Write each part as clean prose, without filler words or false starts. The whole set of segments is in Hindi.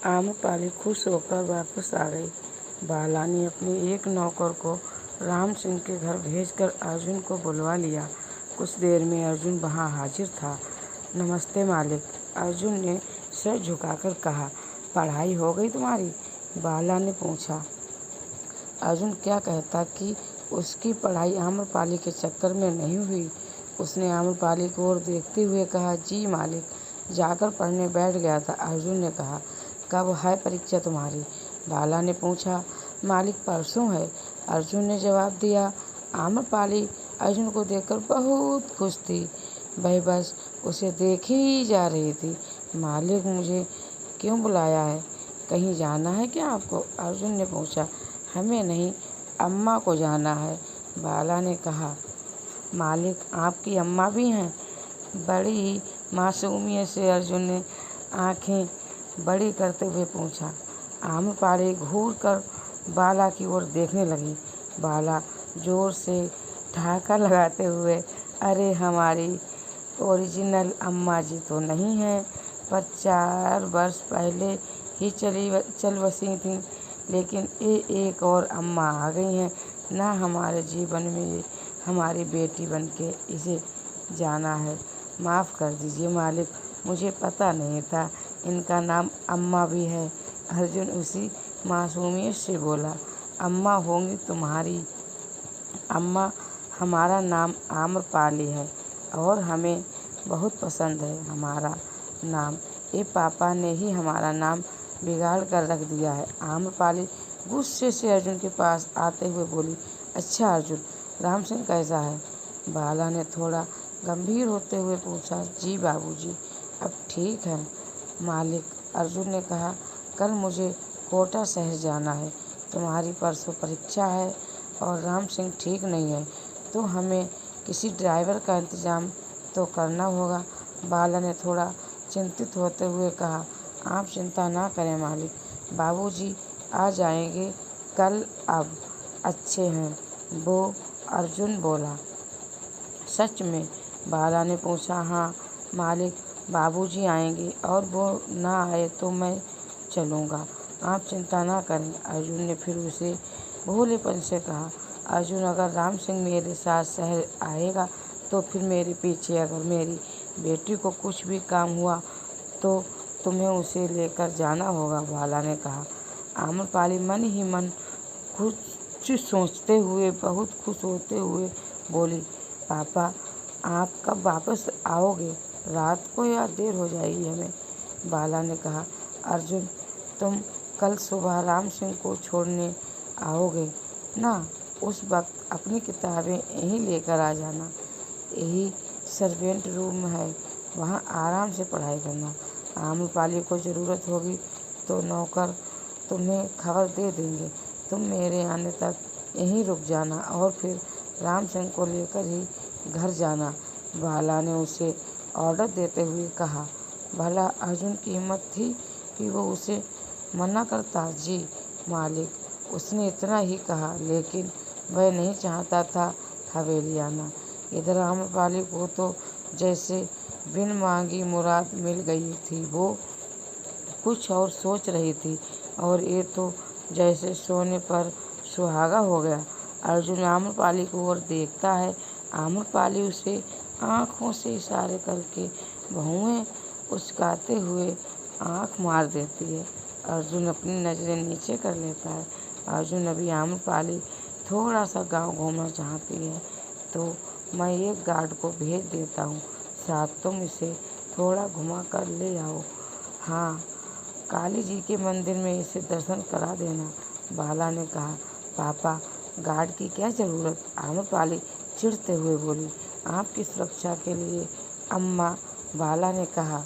आम्रपाली खुश होकर वापस आ गई। बाला ने अपने एक नौकर को राम सिंह के घर भेजकर अर्जुन को बुलवा लिया। कुछ देर में अर्जुन वहां हाजिर था। नमस्ते मालिक, अर्जुन ने सिर झुकाकर कहा। पढ़ाई हो गई तुम्हारी? बाला ने पूछा। अर्जुन क्या कहता कि उसकी पढ़ाई आम्रपाली के चक्कर में नहीं हुई। उसने आम्रपाली की ओर देखते हुए कहा, जी मालिक, जाकर पढ़ने बैठ गया था। अर्जुन ने कहा, कब है परीक्षा तुम्हारी? बाला ने पूछा। मालिक, परसों है, अर्जुन ने जवाब दिया। आम्रपाली अर्जुन को देखकर बहुत खुश थी। वह बस उसे देख ही जा रही थी। मालिक, मुझे क्यों बुलाया है? कहीं जाना है क्या आपको? अर्जुन ने पूछा। हमें नहीं, अम्मा को जाना है, बाला ने कहा। मालिक, आपकी अम्मा भी हैं? बड़ी ही मासूमियत से अर्जुन ने आंखें बड़ी करते हुए पूछा। आम्रपाली घूर कर बाला की ओर देखने लगी। बाला जोर से ठहाका लगाते हुए, अरे हमारी ओरिजिनल अम्मा जी तो नहीं हैं, पर 4 वर्ष पहले ही चल बसी थीं, लेकिन एक और अम्मा आ गई हैं ना हमारे जीवन में। ये हमारी बेटी बनके इसे जाना है। माफ़ कर दीजिए मालिक, मुझे पता नहीं था इनका नाम अम्मा भी है। अर्जुन उसी मासूमियत से बोला। अम्मा होंगी तुम्हारी अम्मा, हमारा नाम आम्रपाली है और हमें बहुत पसंद है हमारा नाम। ये पापा ने ही हमारा नाम बिगाड़ कर रख दिया है। आम्रपाली गुस्से से अर्जुन के पास आते हुए बोली। अच्छा अर्जुन, राम सिंह कैसा है? बाला ने थोड़ा गंभीर होते हुए पूछा। जी बाबूजी, अब ठीक है मालिक, अर्जुन ने कहा। कल मुझे कोटा शहर जाना है। तुम्हारी परसों परीक्षा है और राम सिंह ठीक नहीं है, तो हमें किसी ड्राइवर का इंतज़ाम तो करना होगा। बाला ने थोड़ा चिंतित होते हुए कहा। आप चिंता ना करें मालिक, बाबूजी आ जाएंगे कल। अब अच्छे हैं वो? अर्जुन बोला। सच में? बाला ने पूछा। हाँ मालिक, बाबूजी आएंगे और वो ना आए तो मैं चलूँगा। आप चिंता ना करें, अर्जुन ने फिर उसे भोलेपन से कहा। अर्जुन, अगर राम सिंह मेरे साथ शहर आएगा तो फिर मेरे पीछे, अगर मेरी बेटी को कुछ भी काम हुआ तो तुम्हें उसे लेकर जाना होगा, बाला ने कहा। आम्रपाली मन ही मन कुछ सोचते हुए बहुत खुश होते हुए बोली। पापा, आप कब वापस आओगे? रात को या देर हो जाएगी हमें? बाला ने कहा। अर्जुन, तुम कल सुबह राम सिंह को छोड़ने आओगे ना? उस वक्त अपनी किताबें यहीं लेकर आ जाना। यही सर्वेंट रूम है, वहाँ आराम से पढ़ाई करना। आम्रपाली को ज़रूरत होगी तो नौकर तुम्हें खबर दे देंगे। तुम मेरे आने तक यहीं रुक जाना और फिर राम सिंह को लेकर ही घर जाना, बाला ने उसे ऑर्डर देते हुए कहा। भला अर्जुन की हिम्मत थी कि वो उसे मना करता। जी मालिक, उसने इतना ही कहा, लेकिन वह नहीं चाहता था हवेली आना। इधर आम्रपाली को तो जैसे बिन मांगी मुराद मिल गई थी। वो कुछ और सोच रही थी और ये तो जैसे सोने पर सुहागा हो गया। अर्जुन आम्रपाली की ओर देखता है। आम्रपाली उसे आँखों से इशारे करके भौहें उचकाते हुए आँख मार देती है। अर्जुन अपनी नज़रें नीचे कर लेता है। अर्जुन, अभी आम्रपाली थोड़ा सा गांव घूमना चाहती है तो मैं एक गार्ड को भेज देता हूँ, साथ तुम इसे थोड़ा घुमा कर ले आओ। हाँ, काली जी के मंदिर में इसे दर्शन करा देना, बाला ने कहा। पापा, गार्ड की क्या ज़रूरत? आम्रपाली चिढ़ते हुए बोली। आपकी सुरक्षा के लिए अम्मा, बाला ने कहा।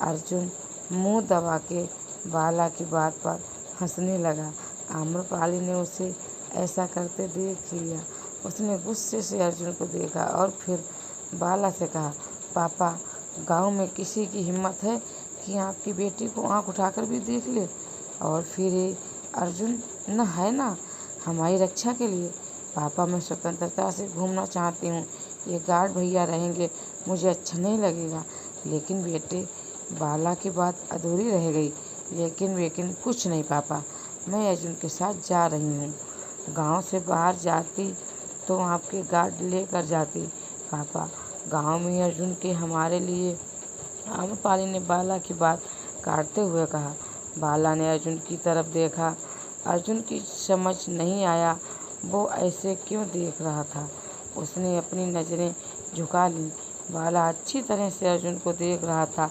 अर्जुन मुंह दबा के बाला की बात पर हंसने लगा। आम्रपाली ने उसे ऐसा करते देख लिया। उसने गुस्से से अर्जुन को देखा और फिर बाला से कहा। पापा, गांव में किसी की हिम्मत है कि आपकी बेटी को आंख उठाकर भी देख ले? और फिर ये अर्जुन न है ना हमारी रक्षा के लिए? पापा, मैं स्वतंत्रता से घूमना चाहती हूँ। ये गार्ड भैया रहेंगे मुझे अच्छा नहीं लगेगा। लेकिन बेटे, बाला की बात अधूरी रह गई। लेकिन कुछ नहीं पापा, मैं अर्जुन के साथ जा रही हूँ। गांव से बाहर जाती तो आपके गार्ड लेकर जाती। पापा, गांव में अर्जुन के हमारे लिए। आम्रपाली ने बाला की बात काटते हुए कहा। बाला ने अर्जुन की तरफ देखा। अर्जुन की समझ नहीं आया वो ऐसे क्यों देख रहा था। उसने अपनी नज़रें झुका लीं। बाला अच्छी तरह से अर्जुन को देख रहा था।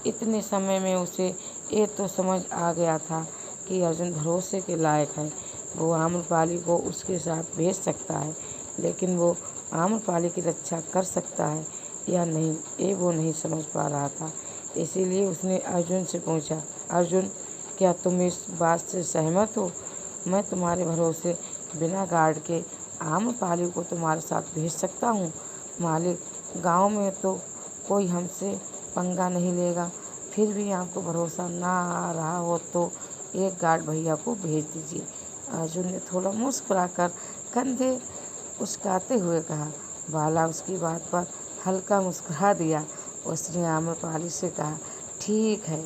इतने समय में उसे ये तो समझ आ गया था कि अर्जुन भरोसे के लायक है। वो आम्रपाली को उसके साथ भेज सकता है, लेकिन वो आम्रपाली की रक्षा कर सकता है या नहीं, ये वो नहीं समझ पा रहा था। इसीलिए उसने अर्जुन से पूछा, अर्जुन, क्या तुम इस बात से सहमत हो? मैं तुम्हारे भरोसे बिना गार्ड के आम्रपाली को तुम्हारे साथ भेज सकता हूँ। मालिक, गांव में तो कोई हमसे पंगा नहीं लेगा। फिर भी आपको भरोसा ना आ रहा हो तो एक गार्ड भैया को भेज दीजिए। अर्जुन ने थोड़ा मुस्कुराकर कंधे उचकाते हुए कहा। बाला उसकी बात पर हल्का मुस्कुरा दिया। उसने आम्रपाली से कहा, ठीक है,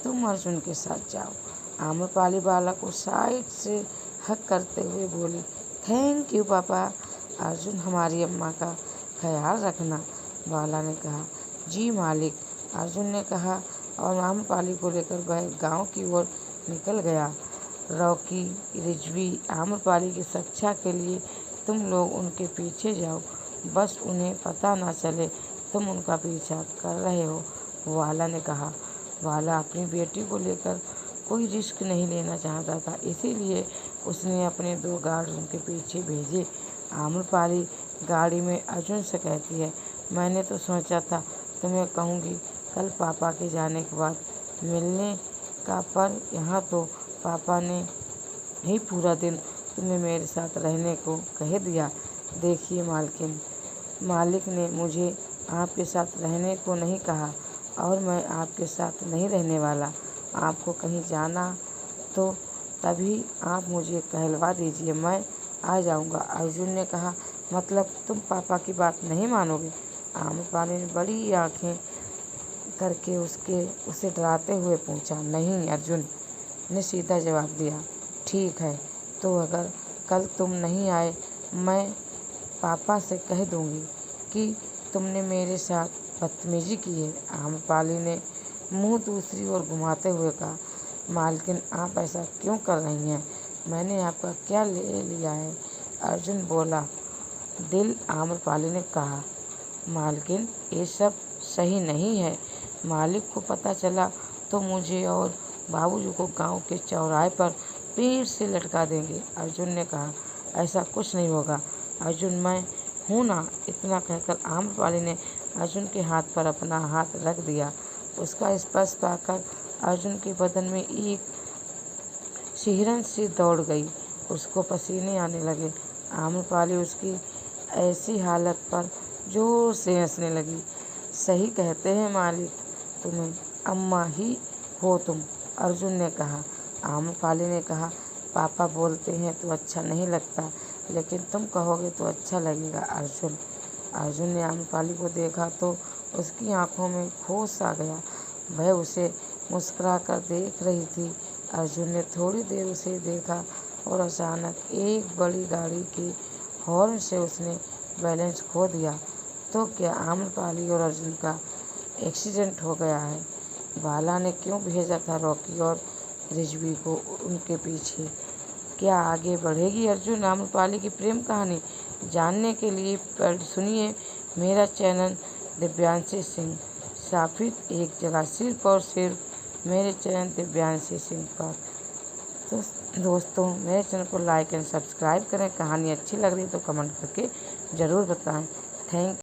तुम अर्जुन के साथ जाओ। आम्रपाली बाला को साइड से हक करते हुए बोली, थैंक यू पापा। अर्जुन, हमारी अम्मा का ख्याल रखना। बाला ने कहा, जी मालिक। अर्जुन ने कहा और आम्रपाली को लेकर वह गांव की ओर निकल गया। रॉकी, रिजवी, आम्रपाली की सुरक्षा के लिए तुम लोग उनके पीछे जाओ, बस उन्हें पता ना चले तुम उनका पीछा कर रहे हो, वाला ने कहा। वाला अपनी बेटी को लेकर कोई रिस्क नहीं लेना चाहता था, इसीलिए उसने अपने 2 गार्ड उनके पीछे भेजे। आम्रपाली गाड़ी में अर्जुन से कहती है, मैंने तो सोचा था तुम्हें कहूँगी कल पापा के जाने के बाद मिलने का, पर यहाँ तो पापा ने ही पूरा दिन तुम्हें मेरे साथ रहने को कह दिया। देखिए मालकिन, मालिक ने मुझे आपके साथ रहने को नहीं कहा और मैं आपके साथ नहीं रहने वाला। आपको कहीं जाना तो तभी आप मुझे कहलवा दीजिए, मैं आ जाऊंगा। अर्जुन ने कहा, मतलब तुम पापा की बात नहीं मानोगे? आम्रपाली ने बड़ी आंखें करके उसे डराते हुए पूछा। नहीं, अर्जुन ने सीधा जवाब दिया। ठीक है, तो अगर कल तुम नहीं आए, मैं पापा से कह दूंगी कि तुमने मेरे साथ बदतमीजी की है। आम्रपाली ने मुंह दूसरी ओर घुमाते हुए कहा, मालकिन, आप ऐसा क्यों कर रही हैं? मैंने आपका क्या ले लिया है? अर्जुन बोला। दिल, आम्रपाली ने कहा। मालकिन, ये सब सही नहीं है। मालिक को पता चला तो मुझे और बाबूजी को गांव के चौराहे पर पेड़ से लटका देंगे। अर्जुन ने कहा, ऐसा कुछ नहीं होगा। अर्जुन, मैं हूँ ना। इतना कहकर आम्रपाली ने अर्जुन के हाथ पर अपना हाथ रख दिया। उसका स्पर्श पाकर अर्जुन के बदन में एक सिहरन सी दौड़ गई। उसको पसीने आने लगे। आम्रपाली उसकी ऐसी हालत पर जोर से हंसने लगी। सही कहते हैं मालिक, तुम्हें अम्मा ही हो तुम, अर्जुन ने कहा। आम्रपाली ने कहा, पापा बोलते हैं तो अच्छा नहीं लगता, लेकिन तुम कहोगे तो अच्छा लगेगा अर्जुन। अर्जुन ने आम्रपाली को देखा तो उसकी आंखों में होश आ गया। वह उसे मुस्कुराकर देख रही थी। अर्जुन ने थोड़ी देर उसे देखा और अचानक एक बड़ी गाड़ी के हॉर्न से उसने बैलेंस खो दिया। तो क्या आम्रपाली और अर्जुन का एक्सीडेंट हो गया है? बाला ने क्यों भेजा था रॉकी और रिजवी को उनके पीछे? क्या आगे बढ़ेगी अर्जुन आम्रपाली की प्रेम कहानी? जानने के लिए सुनिए मेरा चैनल दिव्यांशी सिंह। साफित एक जगह सिर्फ और सिर्फ मेरे चैनल दिव्यांशी सिंह पर। तो दोस्तों, मेरे चैनल को लाइक एंड सब्सक्राइब करें। कहानी अच्छी लग रही तो कमेंट करके ज़रूर बताएं। थैंक